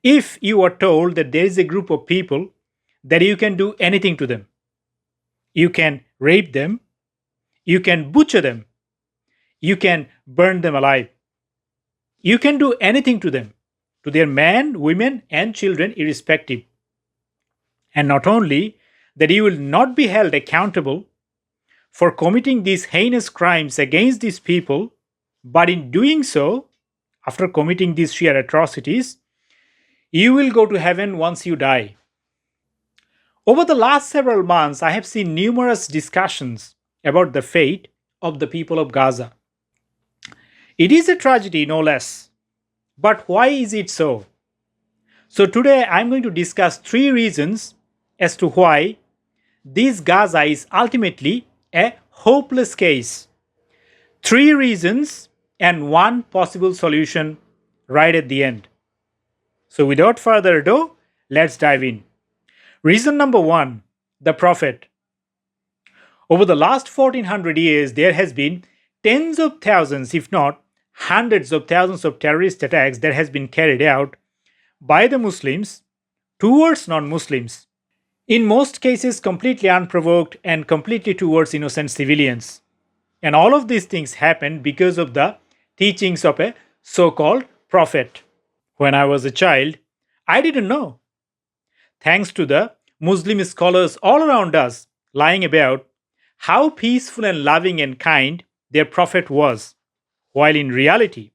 If you are told that there is a group of people that you can do anything to them, you can rape them, you can butcher them, you can burn them alive, you can do anything to their men, women, and children, irrespective. And not only that, you will not be held accountable for committing these heinous crimes against these people, but in doing so, after committing these sheer atrocities, you will go to heaven once you die. Over the last several months, I have seen numerous discussions about the fate of the people of Gaza. It is a tragedy, no less. But why is it so? So, today I'm going to discuss three reasons as to why this Gaza is ultimately a hopeless case. Three reasons and one possible solution right at the end. So, without further ado, let's dive in. Reason number one, the Prophet. Over the last 1400 years, there has been tens of thousands, if not hundreds of thousands of terrorist attacks that has been carried out by the Muslims towards non-Muslims. In most cases, completely unprovoked and completely towards innocent civilians. And all of these things happened because of the teachings of a so-called prophet. When I was a child, I didn't know. Thanks to the Muslim scholars all around us lying about how peaceful and loving and kind their prophet was, while in reality,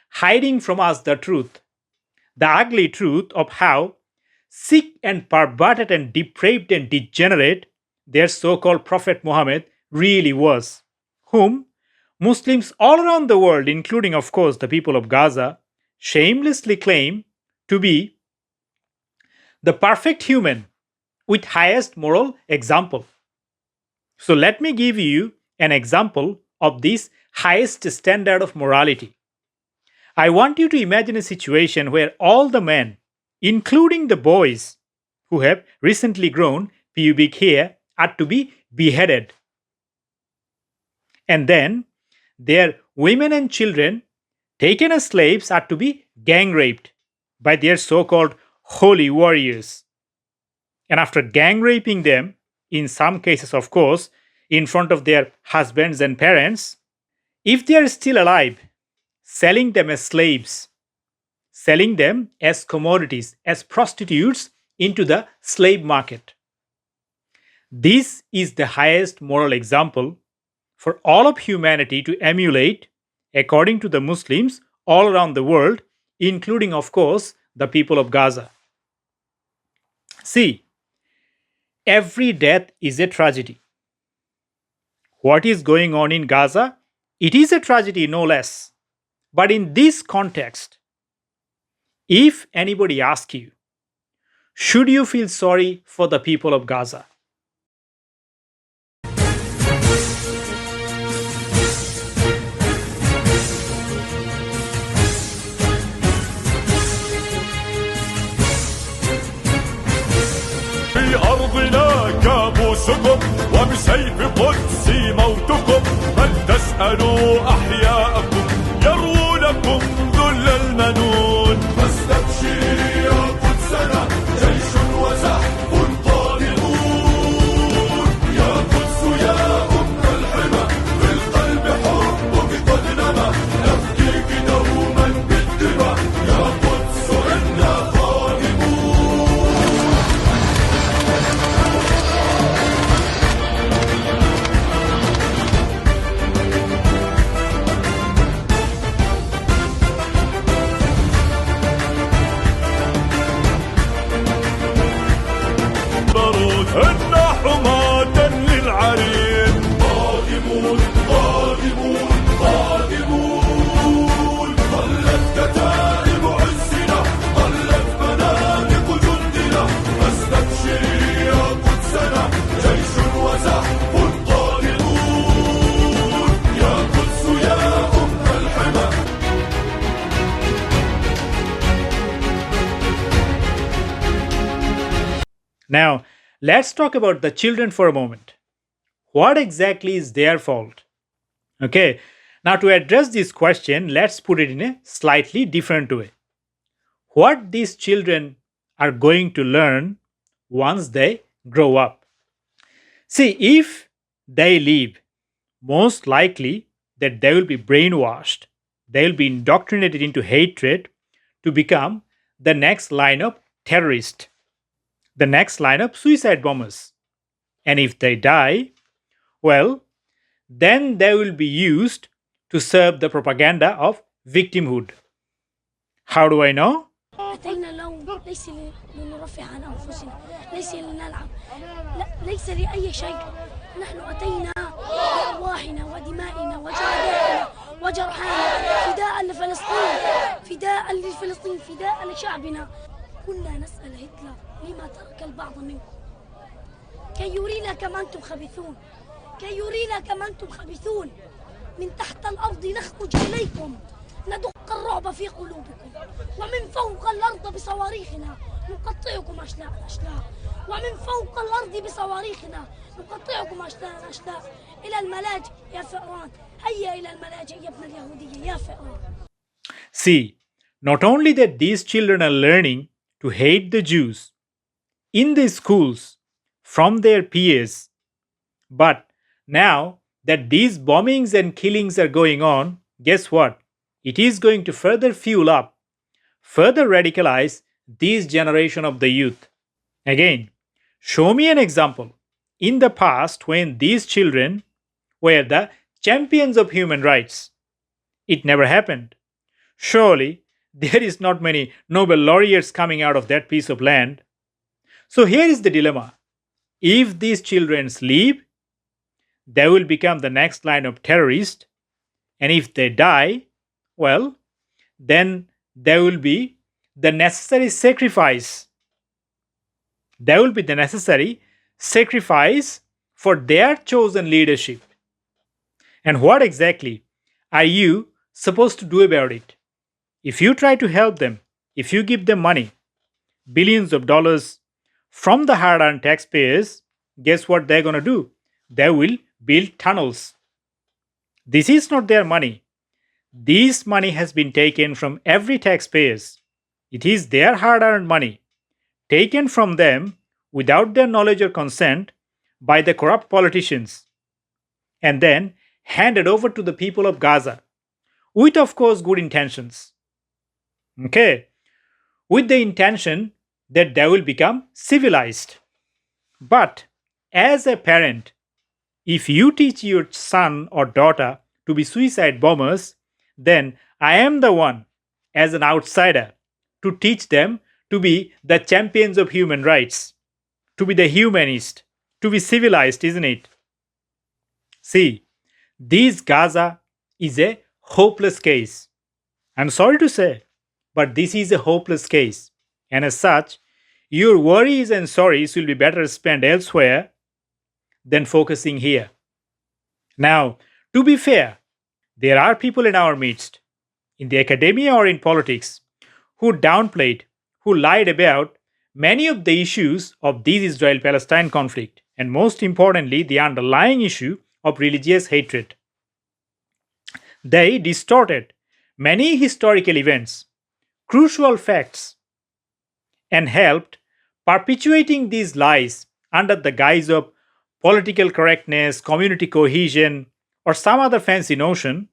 hiding from us the truth, the ugly truth of how sick and perverted and depraved and degenerate their so-called Prophet Muhammad really was, whom Muslims all around the world, including of course the people of Gaza, shamelessly claim to be the perfect human with highest moral example. So let me give you an example of this highest standard of morality. I want you to imagine a situation where all the men, including the boys who have recently grown pubic hair, are to be beheaded. And then their women and children, taken as slaves, are to be gang raped by their so-called holy warriors. And after gang raping them, in some cases of course, in front of their husbands and parents, if they are still alive, selling them as slaves, selling them as commodities, as prostitutes into the slave market. This is the highest moral example for all of humanity to emulate, according to the Muslims all around the world, including, of course, the people of Gaza. See, every death is a tragedy. What is going on in Gaza? It is a tragedy, no less. But in this context, if anybody asks you, should you feel sorry for the people of Gaza? في أرضنا كابوسكم وبسيف قدسي موتكم بل تسألوا أحياءكم يروونكم ذل المنون فاستبشري يا قدسنا جيش وزحف طالعون يا قدس يا أم الحمى في القلب حبك قد نما نفديك دوما بالدماء يا قدس إنا إنا حماة للعرين قادمون قادمون قادمون ظلت كتائب عزنا ظلت منامق جندنا فاستبشري يا قدسنا جيش وزحف طالعون يا قدس يا أم الحمى. Now, let's talk about the children for a moment. What exactly is their fault? Okay, now to address this question, let's put it in a slightly different way. what these children are going to learn once they grow up. See, if they leave, most likely that they will be brainwashed, they will be indoctrinated into hatred to become the next line of terrorists, the next line of suicide bombers. And if they die, well, then they will be used to serve the propaganda of victimhood. How do I know? أتينا لهم ليس لنرفه عن أنفسنا، ليس لنلعب، ليس لأي شيء. نحن أتينا بأرواحنا ودمائنا وجهداتنا وجرحانا فداء لفلسطين، فداء لفلسطين، فداء لشعبنا. كنا نسأل هتلر لما ترك البعض منكم كي يرينا كم أنتم خبيثون، كي يرينا كم أنتم خبيثون. من تحت الأرض نخرج إليكم ندق الرعب في قلوبكم، ومن فوق الأرض بصواريخنا نقطعكم أشلاء أشلاء، ومن فوق الأرض بصواريخنا نقطعكم أشلاء أشلاء. إلى الملاجئ يا فئران، هيا إلى الملاجئ يا ابن اليهودية يا فئران. See, not only that these children are learning to hate the Jews in the schools from their peers, but now that these bombings and killings are going on, guess what? It is going to further fuel up, further radicalize this generation of the youth. Again, show me an example in the past when these children were the champions of human rights. It never happened. Surely there is not many Nobel laureates coming out of that piece of land. So here is the dilemma. If these children sleep, they will become the next line of terrorists. And if they die, well, then there will be the necessary sacrifice. There will be the necessary sacrifice for their chosen leadership. And what exactly are you supposed to do about it? If you try to help them, if you give them money, billions of dollars from the hard earned taxpayers, guess what they're going to do? They will build tunnels. This is not their money. This money has been taken from every taxpayers. It is their hard earned money, taken from them without their knowledge or consent by the corrupt politicians, and then handed over to the people of Gaza with, of course, good intentions. Okay, with the intention that they will become civilized. But as a parent, if you teach your son or daughter to be suicide bombers, then I am the one, as an outsider, to teach them to be the champions of human rights, to be the humanist, to be civilized, isn't it? See, this Gaza is a hopeless case. I'm sorry to say, but this is a hopeless case. And as such, your worries and sorries will be better spent elsewhere than focusing here. Now, to be fair, there are people in our midst, in the academia or in politics, who downplayed, who lied about many of the issues of this Israel-Palestine conflict, and most importantly, the underlying issue of religious hatred. They distorted many historical events, crucial facts, and helped perpetuating these lies under the guise of political correctness, community cohesion, or some other fancy notion.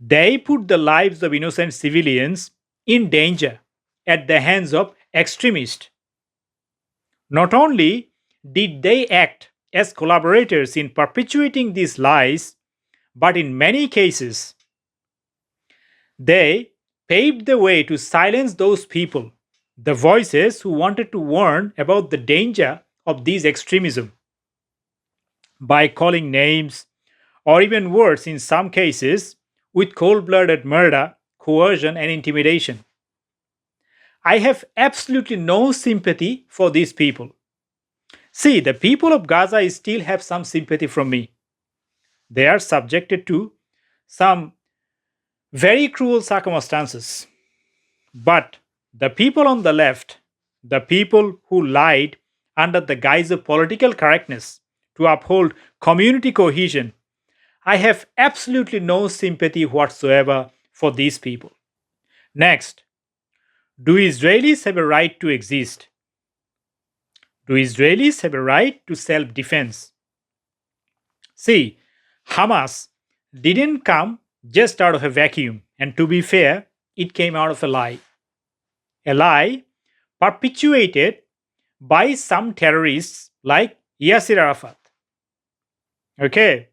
They put the lives of innocent civilians in danger at the hands of extremists. Not only did they act as collaborators in perpetuating these lies, but in many cases, they paved the way to silence those people, the voices who wanted to warn about the danger of this extremism, by calling names or even words in some cases with cold-blooded murder, coercion, and intimidation. I have absolutely no sympathy for these people. See, the people of Gaza still have some sympathy from me. They are subjected to some very cruel circumstances. But the people on the left, the people who lied under the guise of political correctness to uphold community cohesion, I have absolutely no sympathy whatsoever for these people. Next, Do Israelis have a right to exist? Do Israelis have a right to self defense? See, Hamas didn't come just out of a vacuum, and to be fair, it came out of a lie perpetuated by some terrorists like Yasser Arafat. Okay,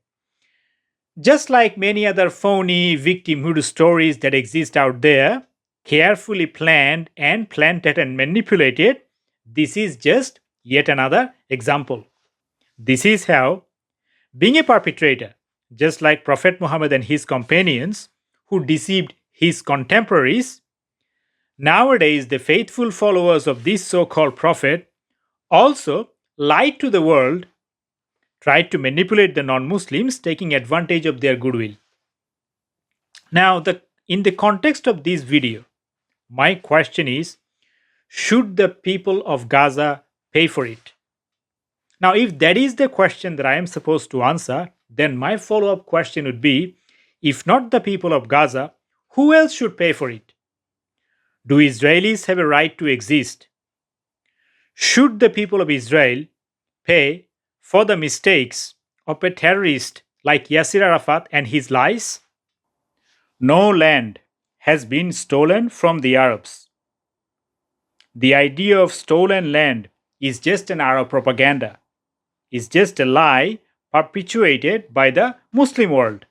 just like many other phony victimhood stories that exist out there, carefully planned and planted and manipulated, this is just yet another example. This is how being a perpetrator, just like Prophet Muhammad and his companions who deceived his contemporaries, nowadays the faithful followers of this so called prophet also lied to the world, tried to manipulate the non Muslims, taking advantage of their goodwill. Now, in the context of this video, my question is, should the people of Gaza pay for it? Now, if that is the question that I am supposed to answer, then my follow up question would be, if not the people of Gaza, who else should pay for it? Do Israelis have a right to exist? Should the people of Israel pay for the mistakes of a terrorist like Yasser Arafat and his lies? No land has been stolen from the Arabs. The idea of stolen land is just an Arab propaganda, is just a lie perpetuated by the Muslim world.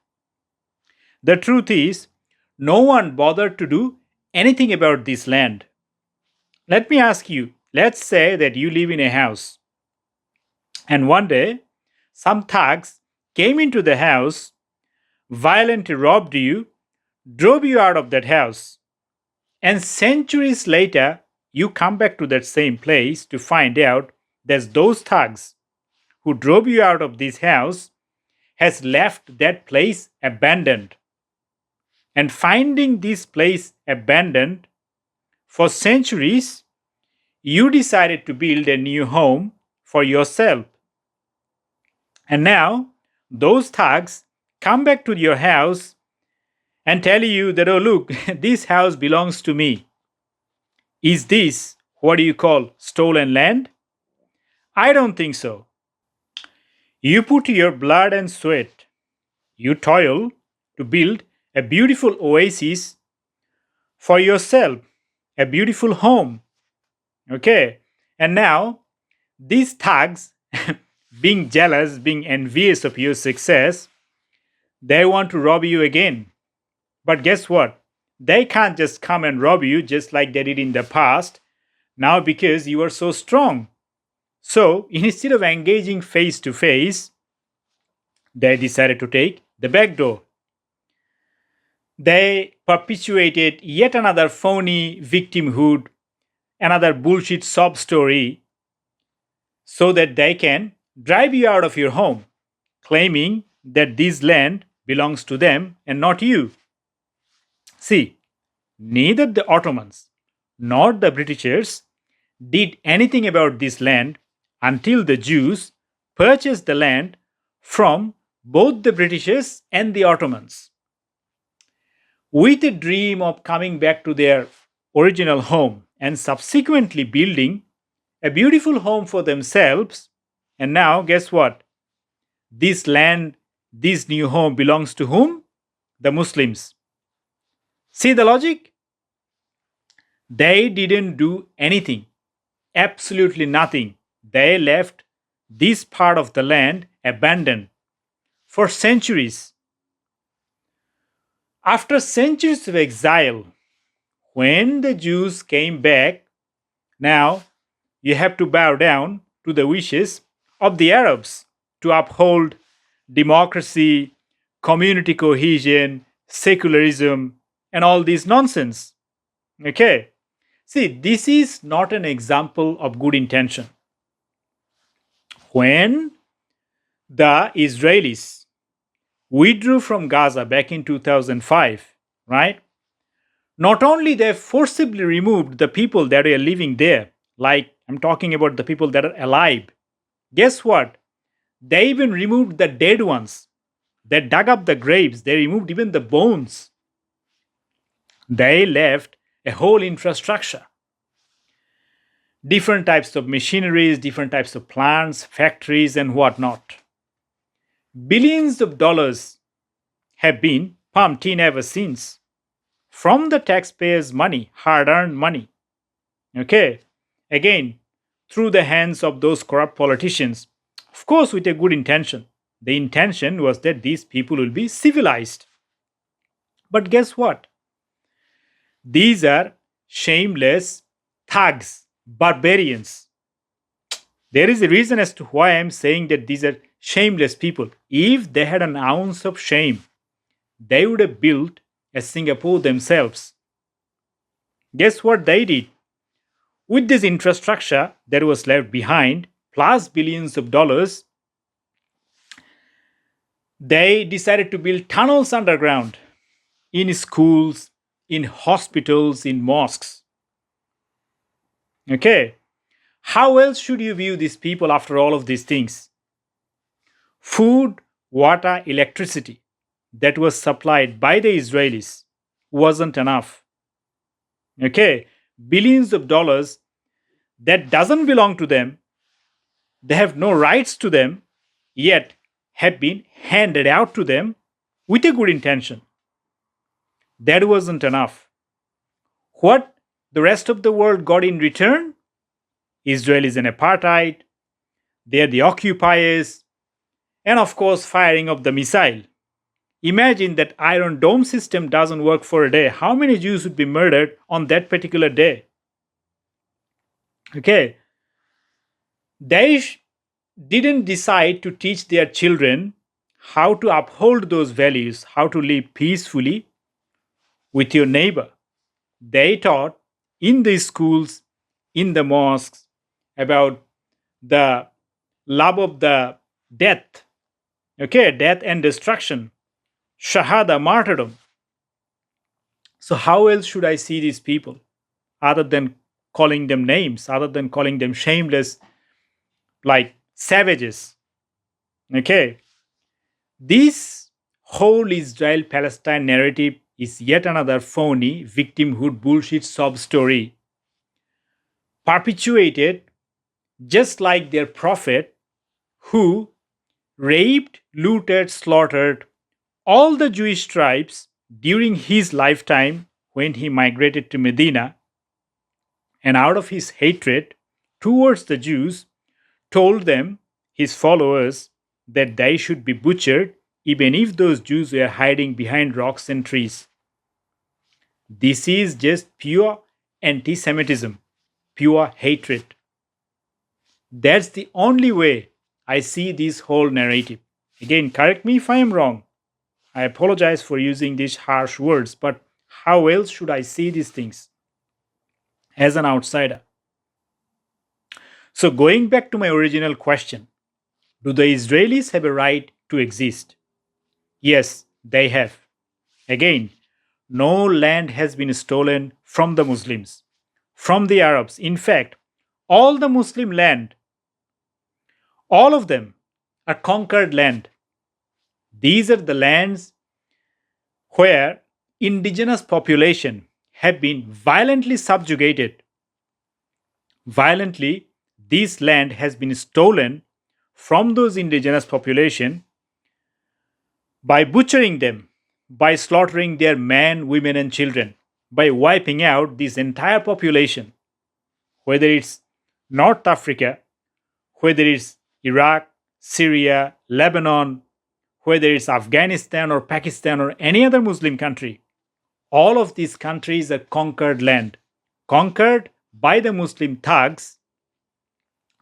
The truth is, no one bothered to do anything about this land. Let me ask you, let's say that you live in a house, and one day some thugs came into the house, violently robbed you, drove you out of that house, and centuries later you come back to that same place to find out that those thugs who drove you out of this house has left that place abandoned. And finding this place abandoned for centuries, you decided to build a new home for yourself. And now those thugs come back to your house and tell you that, oh, look, this house belongs to me. Is this what you call stolen land? I don't think so. You put your blood and sweat, you toil to build a beautiful oasis for yourself, a beautiful home. Okay? And now, these thugs, being jealous, being envious of your success, they want to rob you again. But guess what? They can't just come and rob you just like they did in the past, now because you are so strong. So, instead of engaging face to face, they decided to take the back door. They perpetuated yet another phony victimhood, another bullshit sob story, so that they can drive you out of your home, claiming that this land belongs to them and not you. See, neither the Ottomans nor the Britishers did anything about this land until the Jews purchased the land from both the Britishers and the Ottomans, with a dream of coming back to their original home and subsequently building a beautiful home for themselves. And now, guess what? This land, this new home belongs to whom? The Muslims. See the logic? They didn't do anything, absolutely nothing. They left this part of the land abandoned for centuries. After centuries of exile, when the Jews came back, now you have to bow down to the wishes of the Arabs to uphold democracy, community cohesion, secularism, and all this nonsense. Okay? See, this is not an example of good intention. When the Israelis withdrew from Gaza back in 2005, right? Not only they forcibly removed the people that were living there, like I'm talking about the people that are alive. Guess what? They even removed the dead ones. They dug up the graves. They removed even the bones. They left a whole infrastructure, different types of machineries, different types of plants, factories, and whatnot. Billions of dollars have been pumped in ever since from the taxpayers' money, hard earned money. Okay, again, through the hands of those corrupt politicians, of course, with a good intention. The intention was that these people will be civilized. But guess what? These are shameless thugs, barbarians. There is a reason as to why I am saying that these are shameless people. If they had an ounce of shame, they would have built a Singapore themselves. Guess what they did? With this infrastructure that was left behind, plus billions of dollars, they decided to build tunnels underground in schools, in hospitals, in mosques. Okay, how else should you view these people after all of these things? Food, water, electricity that was supplied by the Israelis wasn't enough. Okay, billions of dollars that doesn't belong to them, they have no rights to them, yet have been handed out to them with a good intention. That wasn't enough. What the rest of the world got in return? Israel is an apartheid, they are the occupiers, and of course, firing of the missile. Imagine that Iron Dome system doesn't work for a day. How many Jews would be murdered on that particular day? Okay, they didn't decide to teach their children how to uphold those values, how to live peacefully with your neighbor. They taught in the schools, in the mosques, about the love of the death, okay, death and destruction, shahada, martyrdom. So, how else should I see these people other than calling them names, other than calling them shameless, like savages? Okay, this whole Israel Palestine narrative is yet another phony victimhood bullshit sob story perpetuated just like their prophet who raped, looted, slaughtered all the Jewish tribes during his lifetime when he migrated to Medina, and out of his hatred towards the Jews told them, his followers, that they should be butchered even if those Jews were hiding behind rocks and trees. This is just pure anti Semitism, pure hatred. That's the only way I see this whole narrative. Again, correct me if I am wrong. I apologize for using these harsh words, but how else should I see these things as an outsider? So, going back to my original question, do the Israelis have a right to exist? Yes, they have. Again, no land has been stolen from the Muslims, from the Arabs. In fact, all the Muslim land, all of them are conquered land. These are the lands where indigenous population have been violently subjugated. Violently, this land has been stolen from those indigenous population by butchering them, by slaughtering their men, women, and children, by wiping out this entire population, whether it's North Africa, whether it's Iraq, Syria, Lebanon, whether it's Afghanistan or Pakistan or any other Muslim country. All of these countries are conquered land, conquered by the Muslim thugs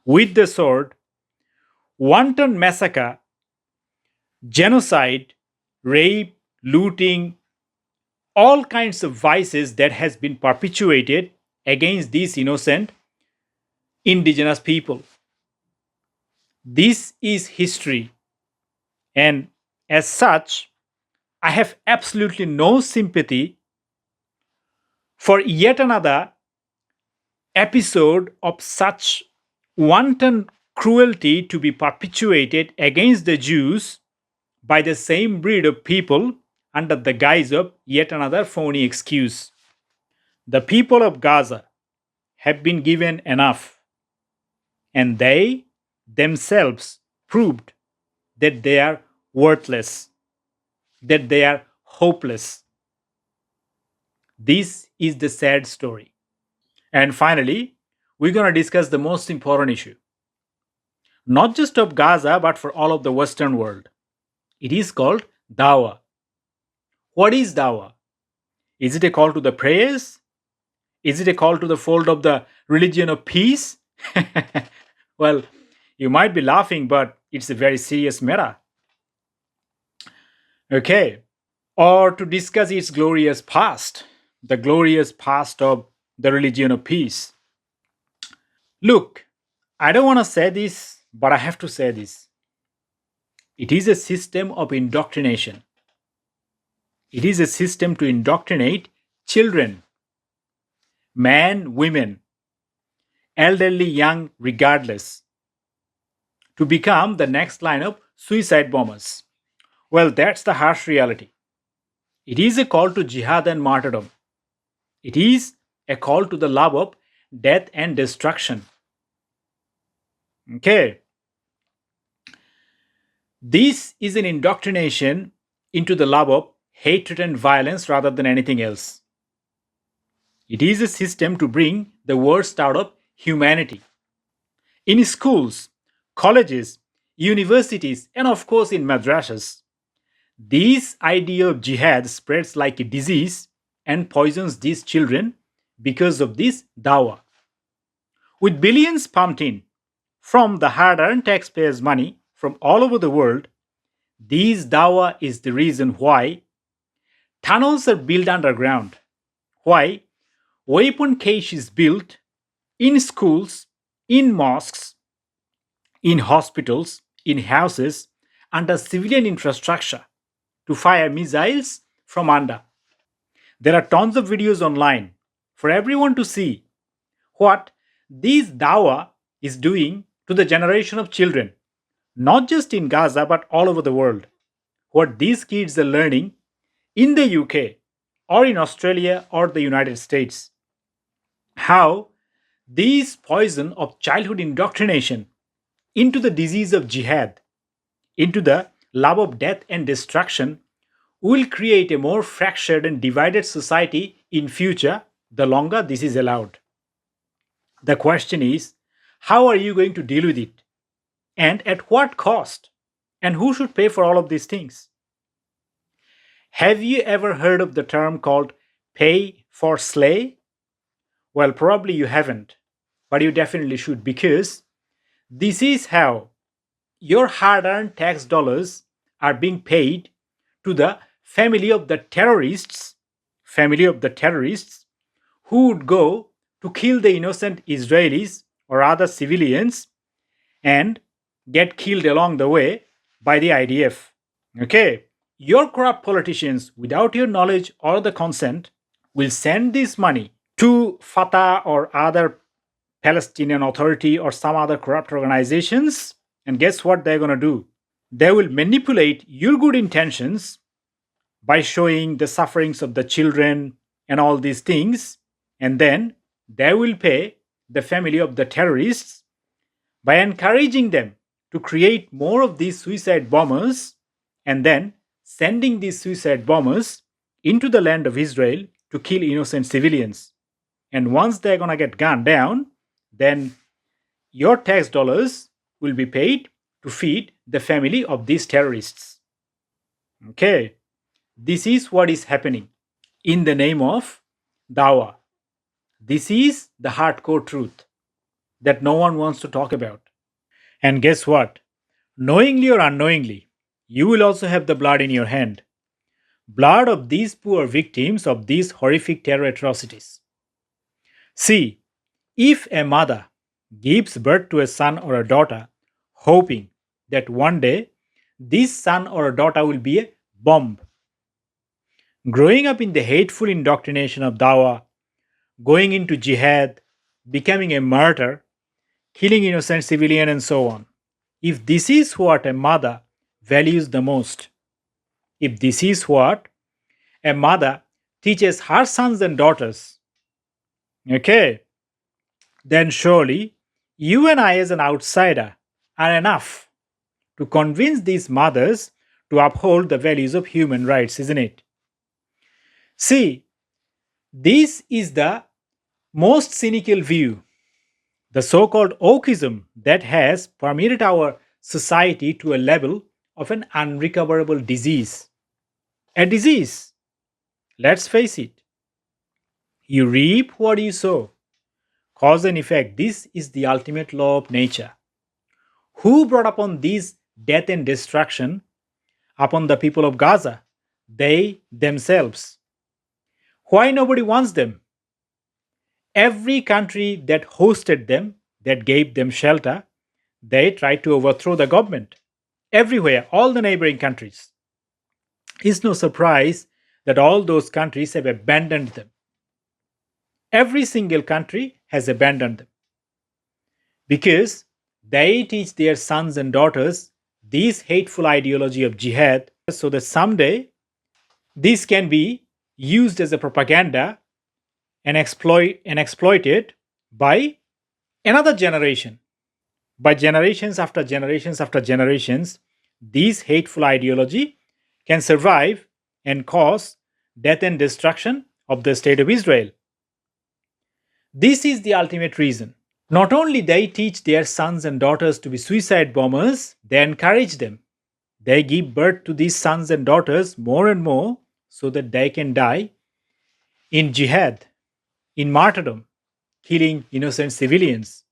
with the sword, wanton massacre, genocide, rape, looting, all kinds of vices that has been perpetuated against these innocent indigenous people. This is history, and as such, I have absolutely no sympathy for yet another episode of such wanton cruelty to be perpetuated against the Jews by the same breed of people under the guise of yet another phony excuse. The people of Gaza have been given enough, and they themselves proved that they are worthless, that they are hopeless. This is the sad story. And finally, we're going to discuss the most important issue, not just of Gaza, but for all of the Western world. It is called Dawah. What is Dawah? Is it a call to the prayers? Is it a call to the fold of the religion of peace? Well, you might be laughing, but it's a very serious matter. Okay. Or to discuss its glorious past, the glorious past of the religion of peace. Look, I don't want to say this, but I have to say this. It is a system of indoctrination. It is a system to indoctrinate children, men, women, elderly, young, regardless, to become the next line of suicide bombers. Well, that's the harsh reality. It is a call to jihad and martyrdom. It is a call to the love of death and destruction. Okay. This is an indoctrination into the love of hatred and violence rather than anything else. It is a system to bring the worst out of humanity. In schools, colleges, universities, and of course in madrasas, this idea of jihad spreads like a disease and poisons these children because of this dawah. With billions pumped in from the hard earned taxpayers' money from all over the world, this dawah is the reason why tunnels are built underground, why weapon cache is built in schools, in mosques, in hospitals, in houses, under civilian infrastructure to fire missiles from under. There are tons of videos online for everyone to see what this dawah is doing to the generation of children, not just in Gaza but all over the world. What these kids are learning in the UK or in Australia or the United States. How this poison of childhood indoctrination into the disease of jihad, into the love of death and destruction, will create a more fractured and divided society in future the longer this is allowed. The question is, how are you going to deal with it? And at what cost? And who should pay for all of these things? Have you ever heard of the term called pay for slay? Well, probably you haven't, but you definitely should, because this is how your hard earned tax dollars are being paid to the family of the terrorists, who would go to kill the innocent Israelis or other civilians and get killed along the way by the IDF. Okay, your corrupt politicians, without your knowledge or the consent, will send this money to Fatah or other Palestinian Authority or some other corrupt organizations. And guess what they're going to do? They will manipulate your good intentions by showing the sufferings of the children and all these things. And then they will pay the family of the terrorists by encouraging them to create more of these suicide bombers and then sending these suicide bombers into the land of Israel to kill innocent civilians. And once they're going to get gunned down, then your tax dollars will be paid to feed the family of these terrorists. Okay, this is what is happening in the name of Dawah. This is the hardcore truth that no one wants to talk about. And guess what? Knowingly or unknowingly, you will also have the blood in your hand. Blood of these poor victims of these horrific terror atrocities. See, if a mother gives birth to a son or a daughter, hoping that one day this son or a daughter will be a bomb, growing up in the hateful indoctrination of Dawah, going into jihad, becoming a martyr, killing innocent civilian and so on. If this is what a mother values the most, if this is what a mother teaches her sons and daughters, Okay, then surely you and I, as an outsider, are enough to convince these mothers to uphold the values of human rights, isn't it? See, this is the most cynical view, the so called Wokeism that has permeated our society to a level of an unrecoverable disease. A disease, let's face it. You reap what you sow. Cause and effect. This is the ultimate law of nature. Who brought upon these death and destruction upon the people of Gaza? They themselves. Why nobody wants them? Every country that hosted them, that gave them shelter, they tried to overthrow the government. Everywhere, all the neighboring countries. It's no surprise that all those countries have abandoned them. Every single country has abandoned them because they teach their sons and daughters this hateful ideology of jihad so that someday this can be used as a propaganda and exploited by another generation. By generations after generations after generations, this hateful ideology can survive and cause death and destruction of the state of Israel. This is the ultimate reason. Not only they teach their sons and daughters to be suicide bombers, they encourage them. They give birth to these sons and daughters more and more so that they can die in jihad, in martyrdom, killing innocent civilians.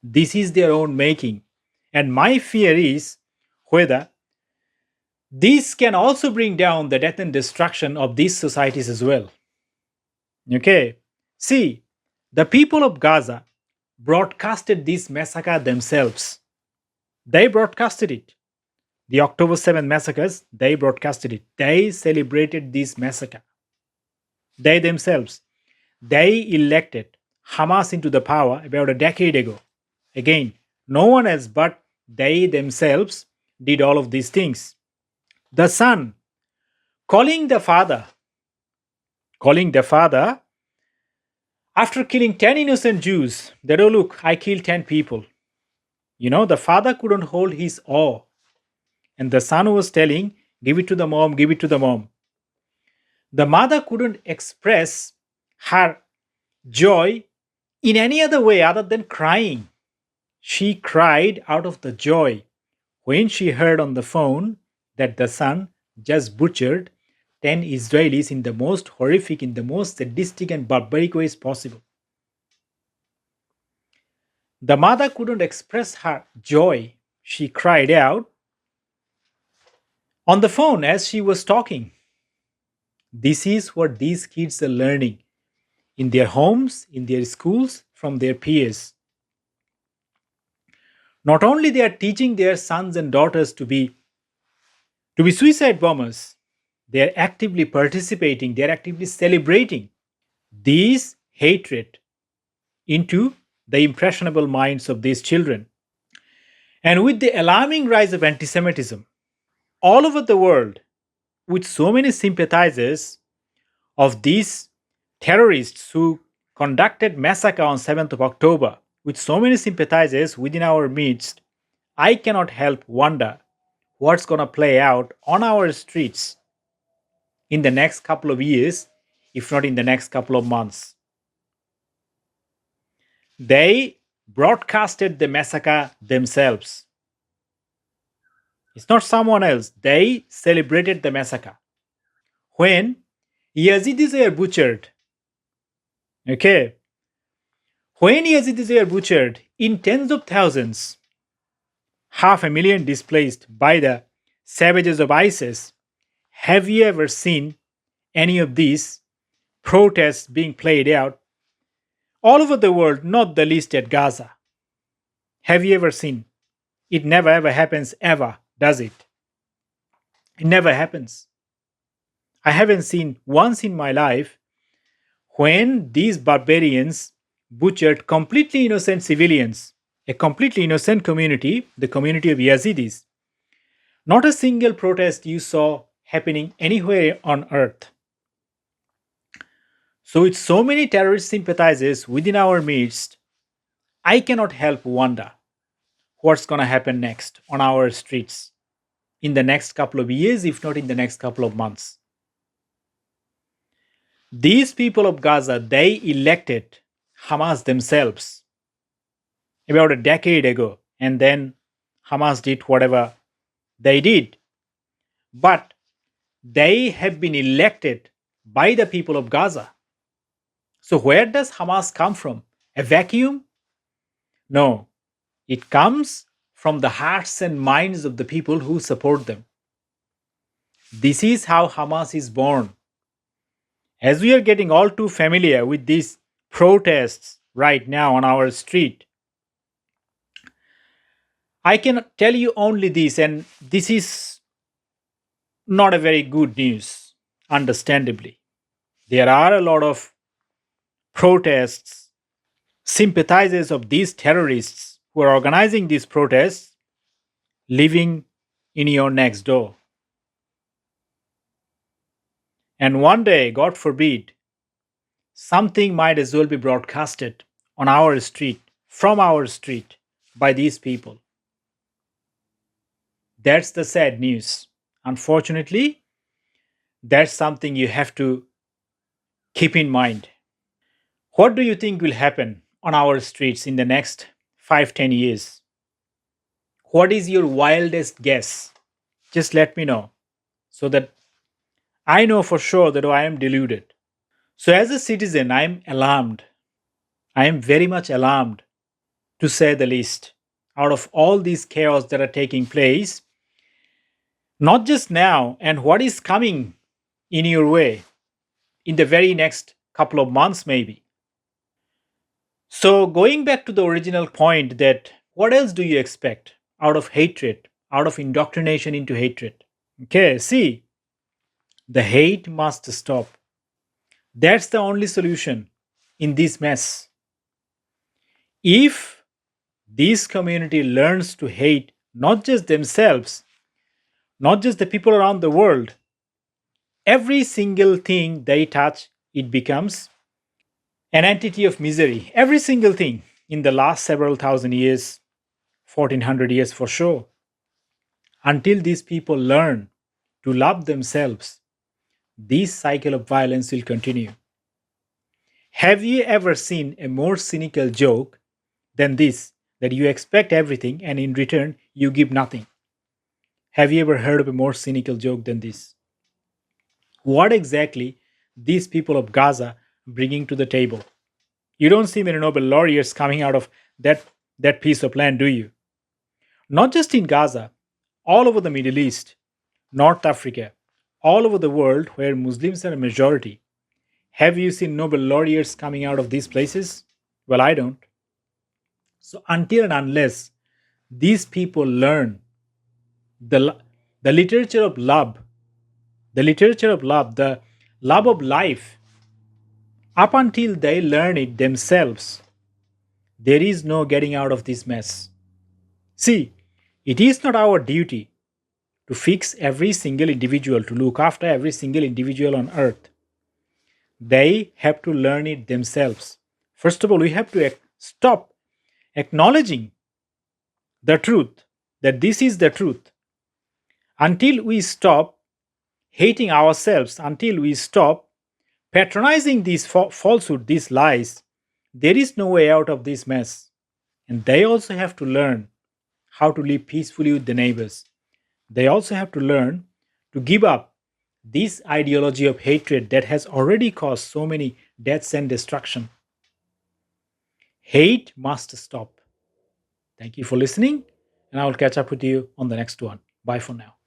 This is their own making. And my fear is whether this can also bring down the death and destruction of these societies as well. Okay. See, the people of Gaza broadcasted this massacre themselves. They broadcasted it. The October 7th massacres, they broadcasted it. They celebrated this massacre. They themselves. They elected Hamas into the power about a decade ago. Again, no one else but they themselves did all of these things. The son calling the father after killing 10 innocent Jews, that, oh, look, I killed 10 people. The father couldn't hold his awe. And the son was telling, give it to the mom, give it to the mom. The mother couldn't express her joy in any other way other than crying. She cried out of the joy when she heard on the phone that the son just butchered 10 Israelis in the most horrific, in the most sadistic and barbaric ways possible. The mother couldn't express her joy. She cried out on the phone as she was talking. This is what these kids are learning in their homes, in their schools, from their peers. Not only they are teaching their sons and daughters to be suicide bombers, they are actively participating, they are actively celebrating this hatred into the impressionable minds of these children. And with the alarming rise of anti Semitism all over the world, with so many sympathizers of these terrorists who conducted massacre on 7th of October, with so many sympathizers within our midst, I cannot help wonder what's going to play out on our streets in the next couple of years, if not in the next couple of months. They broadcasted the massacre themselves. It's not someone else. They celebrated the massacre. When Yazidis were butchered, okay, when Yazidis were butchered in tens of thousands, 500,000 displaced by the savages of ISIS, have you ever seen any of these protests being played out all over the world, not the least at Gaza? Have you ever seen? It never ever happens ever, does it? It never happens. I haven't seen once in my life when these barbarians butchered completely innocent civilians, a completely innocent community, the community of Yazidis. Not a single protest you saw happening anywhere on earth. So, with so many terrorist sympathizers within our midst, I cannot help wonder what's going to happen next on our streets in the next couple of years, if not in the next couple of months. These people of Gaza, they elected Hamas themselves about a decade ago, and then Hamas did whatever they did. But they have been elected by the people of Gaza. So, where does Hamas come from? A vacuum? No, it comes from the hearts and minds of the people who support them. This is how Hamas is born. As we are getting all too familiar with these protests right now on our street, I can tell you only this, and this is not a very good news, understandably. There are a lot of protests, sympathizers of these terrorists who are organizing these protests living in your next door. And one day, God forbid, something might as well be broadcasted on our street, from our street, by these people. That's the sad news. Unfortunately, that's something you have to keep in mind. What do you think will happen on our streets in the next 5-10 years? What is your wildest guess? Just let me know so that I know for sure that I am deluded. So, as a citizen, I am alarmed. I am very much alarmed, to say the least, out of all these chaos that are taking place, not just now, and what is coming in your way in the very next couple of months, maybe. So, going back to the original point, that what else do you expect out of hatred, out of indoctrination into hatred? Okay, see, the hate must stop. That's the only solution in this mess. If this community learns to hate not just themselves, not just the people around the world, every single thing they touch, it becomes an entity of misery. Every single thing in the last several thousand years, 1400 years for sure, until these people learn to love themselves, this cycle of violence will continue. Have you ever seen a more cynical joke than this, that you expect everything and in return you give nothing? Have you ever heard of a more cynical joke than this? What exactly these people of Gaza bringing to the table? You don't see many Nobel laureates coming out of that piece of land, do you? Not just in Gaza, all over the Middle East, North Africa, all over the world where Muslims are a majority. Have you seen Nobel laureates coming out of these places? Well, I don't. So, until and unless these people learn the, the literature of love, the love of life, up until they learn it themselves, there is no getting out of this mess. See, it is not our duty to fix every single individual, to look after every single individual on earth. They have to learn it themselves. First of all, we have to stop acknowledging the truth, that this is the truth. Until we stop hating ourselves, until we stop patronizing these falsehood, these lies, there is no way out of this mess. And they also have to learn how to live peacefully with the neighbors. They also have to learn to give up this ideology of hatred that has already caused so many deaths and destruction. Hate must stop. Thank you for listening, and I will catch up with you on the next one. Bye for now.